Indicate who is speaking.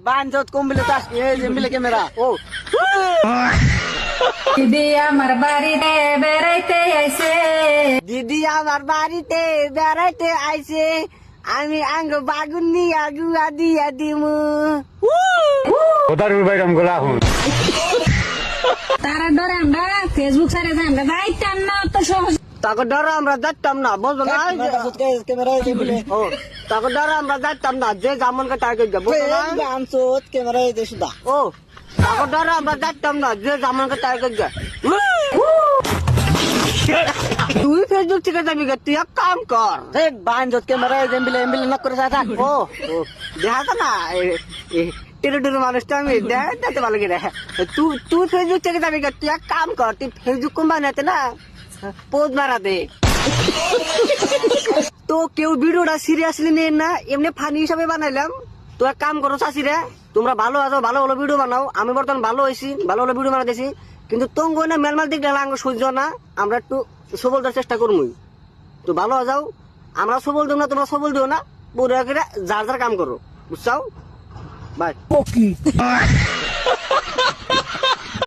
Speaker 1: বাঞ্জত কম বিলে চাস এই যে মিলে ক্যামেরা ও
Speaker 2: দিদি আমার বাড়িতে বেড়াইতে আইছে।
Speaker 1: দিদি আমার বাড়িতে বেড়াইতে আইছে, আমি আঙ্গ বাগুন নিয়ে গুয়া দিয়া দিমু।
Speaker 2: তারা ডরে আমরা ফেসবুক সারে যাই, আমরা যাইতাম না তো সহজ।
Speaker 1: তাকে ডরে আমরা যাইতাম না, বুঝলো না?
Speaker 3: ক্যামেরা দিলে
Speaker 1: ও তাকে ডরে আমরা যাইতাম না, যে যেমন কে টার্গেট যাবো
Speaker 3: আনছত ক্যামেরা দেশে দা
Speaker 1: ও তাকে ডরে আমরা যাইতাম না, যে যেমন কে টার্গেট যা। তুই ফেসবুক থেকে যাবি গে, তুই এক কাম কর,
Speaker 3: দেখ বাঞ্জত ক্যামেরা এমবিলে এমবিলে নক করে থাক।
Speaker 1: ও দেখা তো না টেরো টেরো মানুষটা আমি দেখতে ভালো কি রে। তুই ফেসবুক থেকে যাবি গে, তুই এক কাম কর, তুই ফেসবুক কোম্পানিতে না পোজ মারা দে। তো কেউ ভিডিওটা সিরিয়াসলি নেন না, এমনি ফানি হিসাবে বানাইলাম। তো এক কাম করো চাষিরা, তোমরা ভালো আছো, ভালো ভালো ভিডিও বানাও। আমি বর্তমান ভালো হয়েছি, ভালো ভালো ভিডিও বানাতেছি, কিন্তু তঙ্গ না মেলমাল দিক গেলে আঙ্গ সহ্য না। আমরা একটু সবল দেওয়ার চেষ্টা করবই। তো ভালো যাও, আমরা সবল দেব না, তোমরা সবল দিও না, পুরো করে যার যার কাম করো, বুঝছাও? বাই।